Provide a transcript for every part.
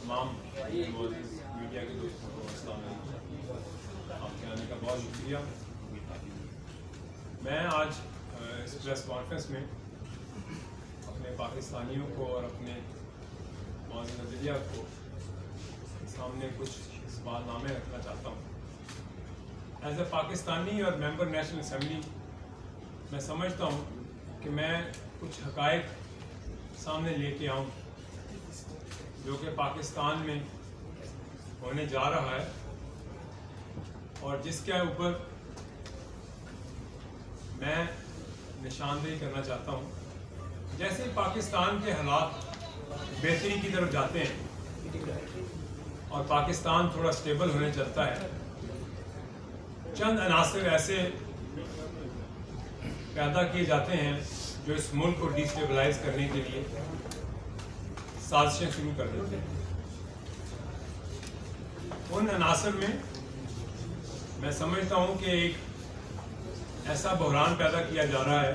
तमाम मीडिया के दोस्तों को अस्सलाम वालेकुम। आपके आने का बहुत शुक्रिया। मैं आज इस प्रेस कॉन्फ्रेंस में अपने पाकिस्तानियों को और अपने मौजूद नज़रिया को सामने कुछ सवालनामे रखना चाहता हूँ। एज ए पाकिस्तानी और मेंबर नेशनल असम्बली मैं समझता हूँ कि मैं कुछ हक़ाइक़ सामने लेके आऊँ जो कि पाकिस्तान में होने जा रहा है और जिसके ऊपर मैं निशानदेही करना चाहता हूँ। जैसे पाकिस्तान के हालात बेहतरी की तरफ जाते हैं और पाकिस्तान थोड़ा स्टेबल होने चलता है, चंद अनासर ऐसे पैदा किए जाते हैं जो इस मुल्क को डिस्टेबलाइज करने के लिए साजिशें शुरू कर देते हैं। उन अनासर में मैं समझता हूँ कि एक ऐसा बहरान पैदा किया जा रहा है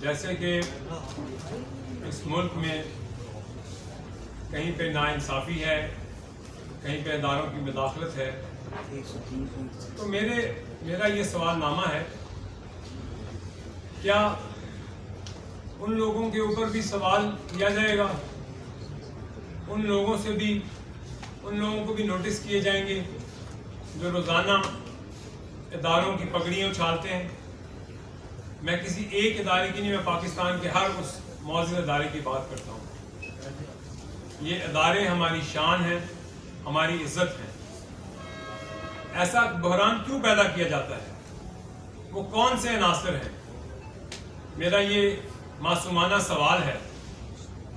जैसे कि इस मुल्क में कहीं पे नाइंसाफ़ी है, कहीं पे इदारों की मुदाखलत है। तो मेरा ये सवालनामा है, क्या उन लोगों के ऊपर भी सवाल किया जाएगा, उन लोगों को भी नोटिस किए जाएंगे जो रोज़ाना इदारों की पगड़ियाँ उछालते हैं। मैं किसी एक इदारे की नहीं, मैं पाकिस्तान के हर उस मौजूद इदारे की बात करता हूँ। ये इदारे हमारी शान है, हमारी इज्जत है। ऐसा बहरान क्यों पैदा किया जाता है? वो कौन से अनासर हैं? मेरा ये मासूमाना सवाल है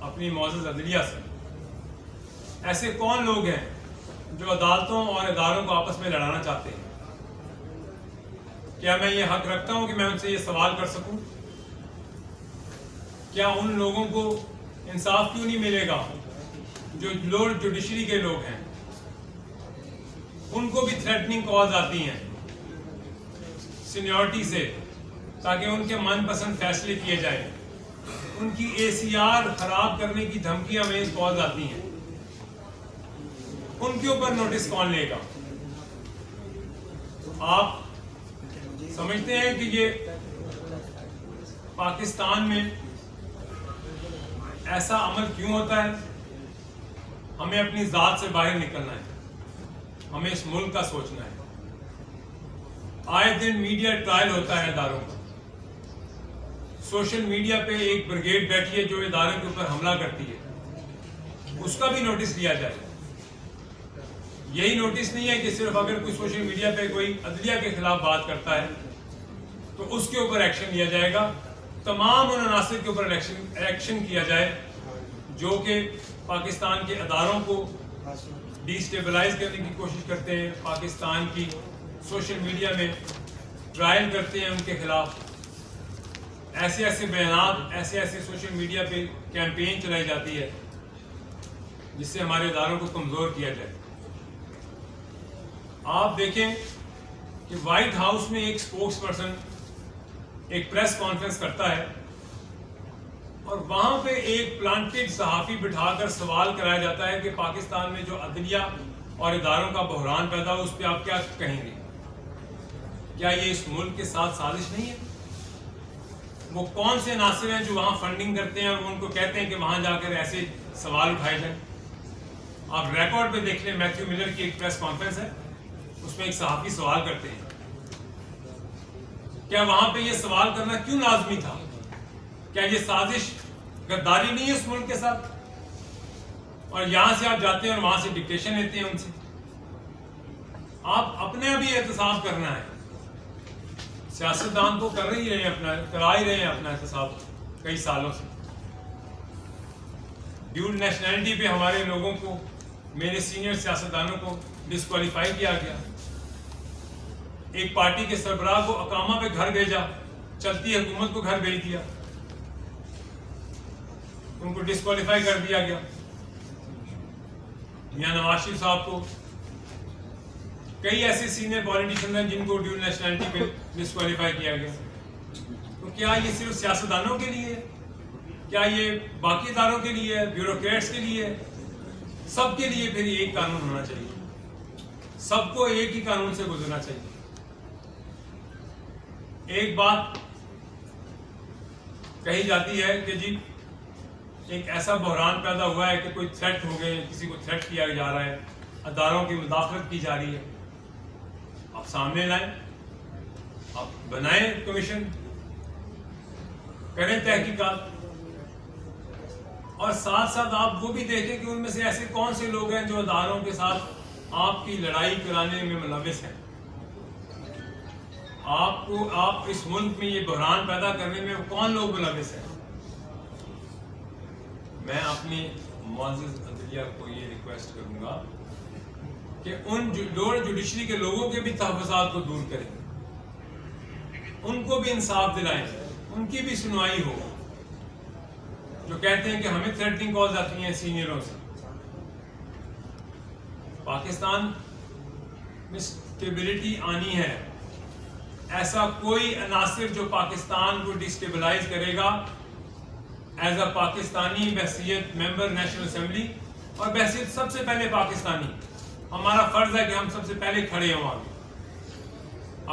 अपनी मौजूद अदलिया से। ऐसे कौन लोग हैं जो अदालतों और इदारों को आपस में लड़ाना चाहते हैं? क्या मैं ये हक रखता हूं कि मैं उनसे ये सवाल कर सकूं? क्या उन लोगों को इंसाफ क्यों नहीं मिलेगा जो लोअर जुडिशरी के लोग हैं? उनको भी थ्रेटनिंग कॉल्स आती हैं सीनियरिटी से ताकि उनके मनपसंद फैसले किए जाएं। उनकी ACR खराब करने की धमकियां में कॉल्स आती हैं। उनके ऊपर नोटिस कौन लेगा? आप समझते हैं कि ये पाकिस्तान में ऐसा अमल क्यों होता है? हमें अपनी ज़ात से बाहर निकलना है, हमें इस मुल्क का सोचना है। आए दिन मीडिया ट्रायल होता है इदारों का। सोशल मीडिया पे एक ब्रिगेड बैठी है जो इदारों के ऊपर हमला करती है, उसका भी नोटिस लिया जाए। यही नोटिस नहीं है कि सिर्फ अगर कोई सोशल मीडिया पे कोई अदलिया के खिलाफ बात करता है तो उसके ऊपर एक्शन लिया जाएगा। तमाम उन अनासर के ऊपर एक्शन किया जाए जो कि पाकिस्तान के अदारों को डिस्टेबलाइज करने की कोशिश करते हैं, पाकिस्तान की सोशल मीडिया में ट्रायल करते हैं उनके खिलाफ। ऐसे बयान, ऐसे सोशल मीडिया पे कैंपेन चलाई जाती है जिससे हमारे इदारों को कमज़ोर किया जाए। आप देखें कि व्हाइट हाउस में एक स्पोक्स पर्सन एक प्रेस कॉन्फ्रेंस करता है और वहां पे एक प्लांटेड सहाफ़ी बिठाकर सवाल कराया जाता है कि पाकिस्तान में जो अदलिया और इदारों का बहरान पैदा हो उस पर आप क्या कहेंगे? क्या ये इस मुल्क के साथ साजिश नहीं है? वो कौन से अनासर हैं जो वहां फंडिंग करते हैं और उनको कहते हैं कि वहां जाकर ऐसे सवाल उठाए जाए? आप रिकॉर्ड पे देख लें, मैथ्यू मिलर की एक प्रेस कॉन्फ्रेंस है, उसमें एक सहाफ़ी सवाल करते हैं। क्या वहां पे ये सवाल करना क्यों लाजमी था? क्या ये साजिश, गद्दारी नहीं है इस मुल्क के साथ? और यहां से आप जाते हैं और वहां से डिक्टेशन लेते हैं उनसे। आप अपने भी एहतसाब करना है। सियासतदान तो करा ही रहे हैं अपना एहतसाब कई सालों से। ड्यूल नेशनैलिटी पे हमारे लोगों को, मेरे सीनियर सियासतदानों को डिस्क्वालीफाई किया गया। एक पार्टी के सरबराह को अकामा पे घर भेजा, चलती हुकूमत को घर भेज दिया, उनको डिस्क्वालीफाई कर दिया गया। मियां नवाज शरीफ साहब को, कई ऐसे सीनियर पॉलिटिशियन हैं जिनको ड्यूल नेशनैलिटी पे डिस्क्वालीफाई किया गया। तो क्या ये सिर्फ सियासतदानों के लिए है? क्या ये बाकी इदारों के लिए है, ब्यूरोक्रेट्स के लिए है? سب کے لیے پھر ایک قانون ہونا چاہیے, سب کو ایک ہی قانون سے گزرنا چاہیے. ایک بات کہی جاتی ہے کہ جی ایک ایسا بحران پیدا ہوا ہے کہ کوئی تھریٹ ہو گئے, کسی کو تھریٹ کیا جا رہا ہے, اداروں کی مداخلت کی جا رہی ہے. آپ سامنے لائیں, آپ بنائیں کمیشن, کریں تحقیقات, اور ساتھ ساتھ آپ وہ بھی دیکھیں کہ ان میں سے ایسے کون سے لوگ ہیں جو اداروں کے ساتھ آپ کی لڑائی کرانے میں ملوث ہیں. آپ اس ملک میں یہ بحران پیدا کرنے میں کون لوگ ملوث ہیں. میں اپنی معزز عدلیہ کو یہ ریکویسٹ کروں گا کہ ان لوور جوڈیشری کے لوگوں کے بھی تحفظات کو دور کریں, ان کو بھی انصاف دلائیں, ان کی بھی سنوائی ہو. جو کہتے ہیں کہ ہمیں تھریٹنگ کالز آتی ہیں سینئروں سے. پاکستان میں اسٹیبلٹی آنی ہے, ایسا کوئی عناصر جو پاکستان کو ڈسٹیبلائز کرے گا ایز اے پاکستانی بحثیت ممبر نیشنل اسمبلی, اور بحثیت سب سے پہلے پاکستانی, ہمارا فرض ہے کہ ہم سب سے پہلے کھڑے ہوں آگے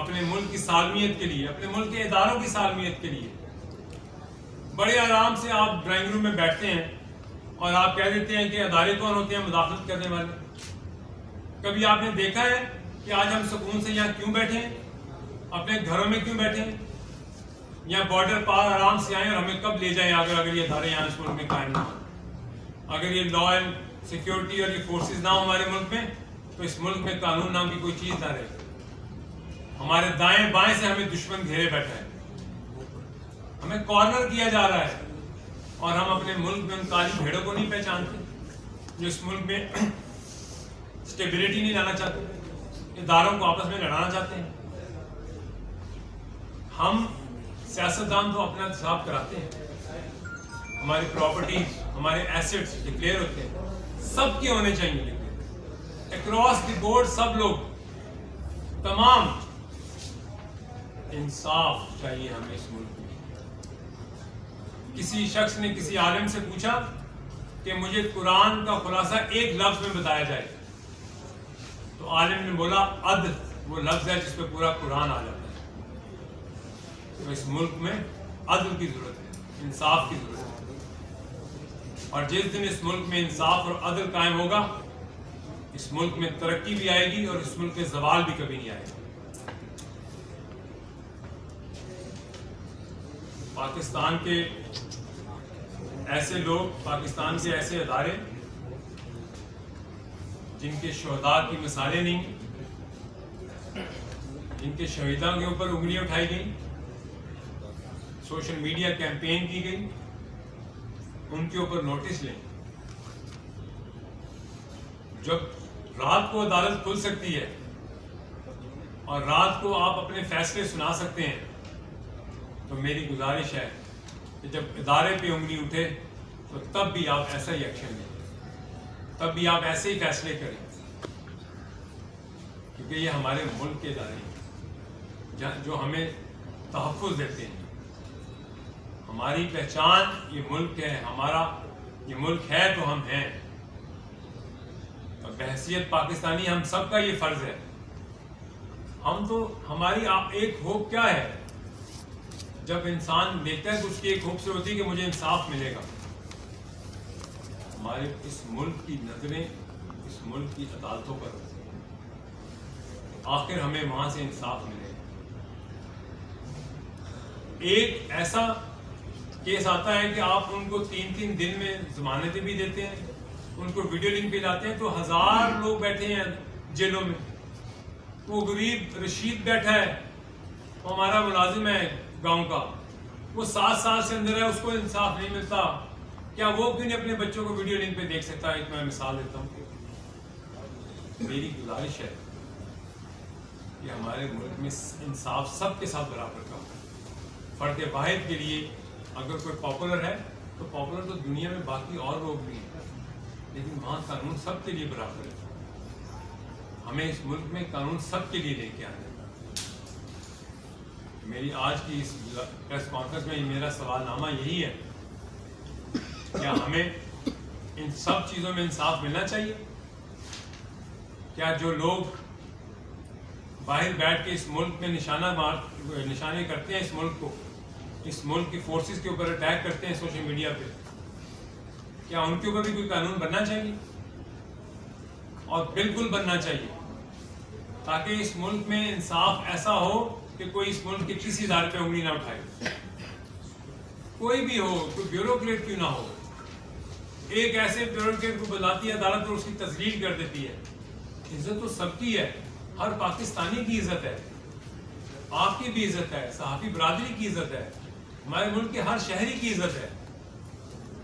اپنے ملک کی سالمیت کے لیے, اپنے ملک کے اداروں کی سالمیت کے لیے. بڑے آرام سے آپ ڈرائنگ روم میں بیٹھتے ہیں اور آپ کہہ دیتے ہیں کہ ادارے کون ہوتے ہیں مداخلت کرنے والے. کبھی آپ نے دیکھا ہے کہ آج ہم سکون سے یہاں کیوں بیٹھے ہیں, اپنے گھروں میں کیوں بیٹھے ہیں, یا بارڈر پار آرام سے آئیں اور ہمیں کب لے جائیں اگر یہ ادارے یہاں اس ملک میں قائم نہ ہوں, اگر یہ لا اینڈ سیکورٹی اور یہ فورسز نہ ہوں ہمارے ملک میں, تو اس ملک میں قانون نام کی کوئی چیز نہ رہے. ہمارے دائیں بائیں سے ہمیں دشمن گھیرے بیٹھا ہے, ہمیں کارنر کیا جا رہا ہے, اور ہم اپنے ملک میں ان کالی بھیڑوں کو نہیں پہچانتے جو اس ملک میں اسٹیبلٹی نہیں لانا چاہتے, اداروں کو آپس میں لڑانا چاہتے ہیں. ہم سیاستدان تو اپنا حساب کراتے ہیں, ہماری پراپرٹیز, ہمارے ایسٹس ڈکلیئر ہوتے ہیں, سب کے ہونے چاہیے اکراس دی بورڈ, سب لوگ, تمام. انصاف چاہیے ہمیں اس ملک میں. کسی شخص نے کسی عالم سے پوچھا کہ مجھے قرآن کا خلاصہ ایک لفظ میں بتایا جائے, تو عالم نے بولا عدل وہ لفظ ہے جس پہ پورا قرآن آ جاتا ہے. تو اس ملک میں عدل کی ضرورت ہے, انصاف کی ضرورت ہے, اور جس دن اس ملک میں انصاف اور عدل قائم ہوگا اس ملک میں ترقی بھی آئے گی اور اس ملک میں زوال بھی کبھی نہیں آئے گا. پاکستان کے ایسے لوگ, پاکستان کے ایسے ادارے جن کے شہداء کی مثالیں نہیں, جن کے شہیدوں کے اوپر انگلیاں اٹھائی گئیں, سوشل میڈیا کیمپین کی گئی, ان کے اوپر نوٹس لیں. جب رات کو عدالت کھل سکتی ہے اور رات کو آپ اپنے فیصلے سنا سکتے ہیں, تو میری گزارش ہے کہ جب ادارے پہ انگلی اٹھے تو تب بھی آپ ایسا ہی ایکشن لیں, تب بھی آپ ایسے ہی فیصلے کریں, کیونکہ یہ ہمارے ملک کے ادارے ہیں جو ہمیں تحفظ دیتے ہیں. ہماری پہچان یہ ملک ہے, ہمارا یہ ملک ہے تو ہم ہیں, اور بحیثیت پاکستانی ہم سب کا یہ فرض ہے. ہم تو, ہماری ایک ہوپ کیا ہے, جب انسان دیکھتا ہے تو اس کی ایک ہوپ سے ہوتی ہے کہ مجھے انصاف ملے گا. ہمارے اس ملک کی نظریں اس ملک کی عدالتوں پر ہوتی ہیں, آخر ہمیں وہاں سے انصاف ملے گا. ایک ایسا کیس آتا ہے کہ آپ ان کو 3 دن میں ضمانتیں بھی دیتے ہیں, ان کو ویڈیو لنک پہ لاتے ہیں, تو 1000 لوگ بیٹھے ہیں جیلوں میں. وہ غریب رشید بیٹھا ہے, وہ ہمارا ملازم ہے گاؤں کا, وہ 7 سال سے اندر ہے, اس کو انصاف نہیں ملتا. کیا وہ کیوں نہیں اپنے بچوں کو ویڈیو لنک پہ دیکھ سکتا ہے؟ میں مثال دیتا ہوں. میری گزارش ہے کہ ہمارے ملک میں انصاف سب کے ساتھ برابر کا ہو. فرد واحد کے لیے اگر کوئی پاپولر ہے تو پاپولر تو دنیا میں باقی اور لوگ بھی ہیں, لیکن وہاں قانون سب کے لیے برابر ہے. ہمیں اس ملک میں قانون سب کے لیے لے کے آنا ہے. میری آج کی اس پریس کانفرنس میں میرا سوال نامہ یہی ہے, کیا ہمیں इन सब चीज़ों में इंसाफ मिलना चाहिए। क्या जो लोग बाहर बैठ के इस मुल्क में निशाने करते हैं, इस मुल्क की फोर्सेस के ऊपर अटैक करते हैं सोशल मीडिया पे, क्या उनके ऊपर भी कोई कानून बनना चाहिए? और बिल्कुल बनना चाहिए, ताकि इस मुल्क में इंसाफ ऐसा हो कि कोई इस मुल्क के किसी इदारे पे उंगली ना उठाए। कोई भी हो, कोई ब्यूरोक्रेट क्यों ना हो, एक ऐसे ब्यूरोक्रेट को बुलाती है अदालत और उसकी तस्लील कर देती है। इज्जत तो सबकी है, हर पाकिस्तानी की इज्जत है, आपकी भी इज्जत है, सहाफी बरादरी की इज्जत है, हमारे मुल्क के हर शहरी की इज्जत है,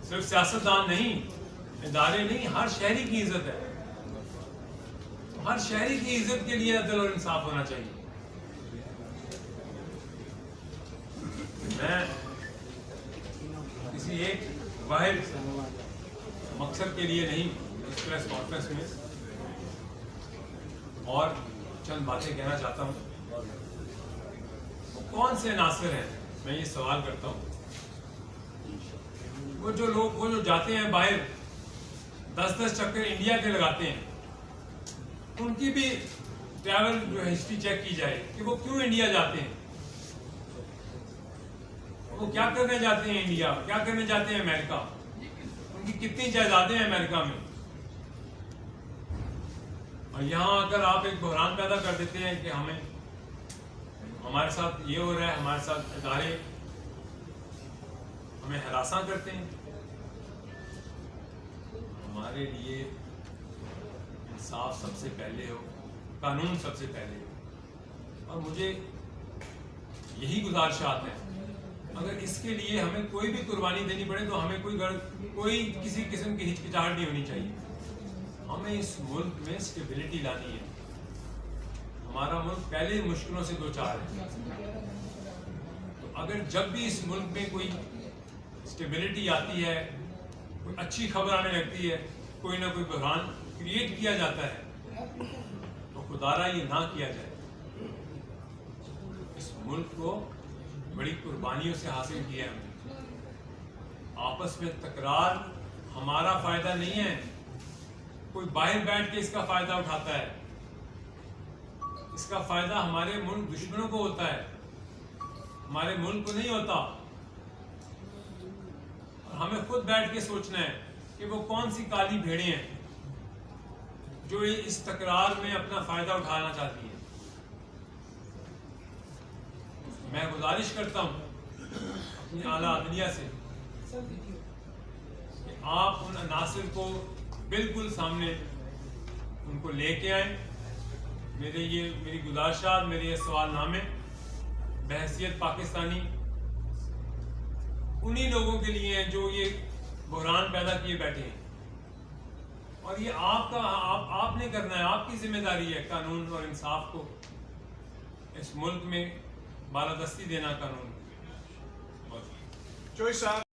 सिर्फ सियासतदान नहीं, इदारे नहीं, हर शहरी की इज्जत है। हर शहरी की इज्जत के लिए अदल और इंसाफ होना चाहिए। मैं किसी एक वाहिद मकसद के लिए नहीं इस प्रेस कॉन्फ्रेंस में और चंद बातें कहना चाहता हूँ। वो कौन से नासिर हैं, मैं ये सवाल करता हूँ। वो जो जाते हैं बाहर 10-10 चक्कर इंडिया के लगाते हैं, उनकी भी ट्रैवल जो हिस्ट्री चेक की जाए कि वो क्यों इंडिया जाते हैं, वो क्या करने जाते हैं इंडिया, क्या करने जाते हैं अमेरिका, उनकी कितनी जायदादें हैं अमेरिका में। और यहाँ आकर आप एक बहरान पैदा कर देते हैं कि हमारे साथ ये हो रहा है, हमारे साथ इदारे हमें हरासा करते हैं। हमारे लिए इंसाफ सबसे पहले हो, कानून सबसे पहले हो, और मुझे यही गुजारिशात है। अगर इसके लिए हमें कोई भी कुर्बानी देनी पड़े तो हमें कोई किसी किस्म की हिचकिचाहट नहीं होनी चाहिए। हमें इस मुल्क में स्टेबिलिटी लानी है। हमारा मुल्क पहले मुश्किलों से दो चार है, तो अगर जब भी इस मुल्क में कोई स्टेबिलिटी आती है, कोई अच्छी खबर आने लगती है, कोई ना कोई बहरान क्रिएट किया जाता है, तो खुदारा ये ना किया जाए। इस मुल्क को बड़ी कुर्बानियों से हासिल किया है हमने। आपस में तकरार हमारा फायदा नहीं है, कोई बाहर बैठ के इसका फायदा उठाता है। इसका फायदा हमारे मुल्क दुश्मनों को होता है, हमारे मुल्क को नहीं होता। और हमें खुद बैठ के सोचना है कि वो कौन सी काली भेड़ें हैं जो इस तकरार में अपना फायदा उठाना चाहती है। मैं गुजारिश करता हूँ अपनी आला अदलिया से कि आप उन अनासिर को बिल्कुल सामने उनको लेके आए। मेरी गुजारिशात, मेरे ये सवालनामे बहैसियत पाकिस्तानी उन्हीं लोगों के लिए हैं जो ये बहरान पैदा किए बैठे हैं। और ये आपने करना है, आपकी जिम्मेदारी है कानून और इंसाफ को इस मुल्क में बालादस्ती देना। कानून चोई साहब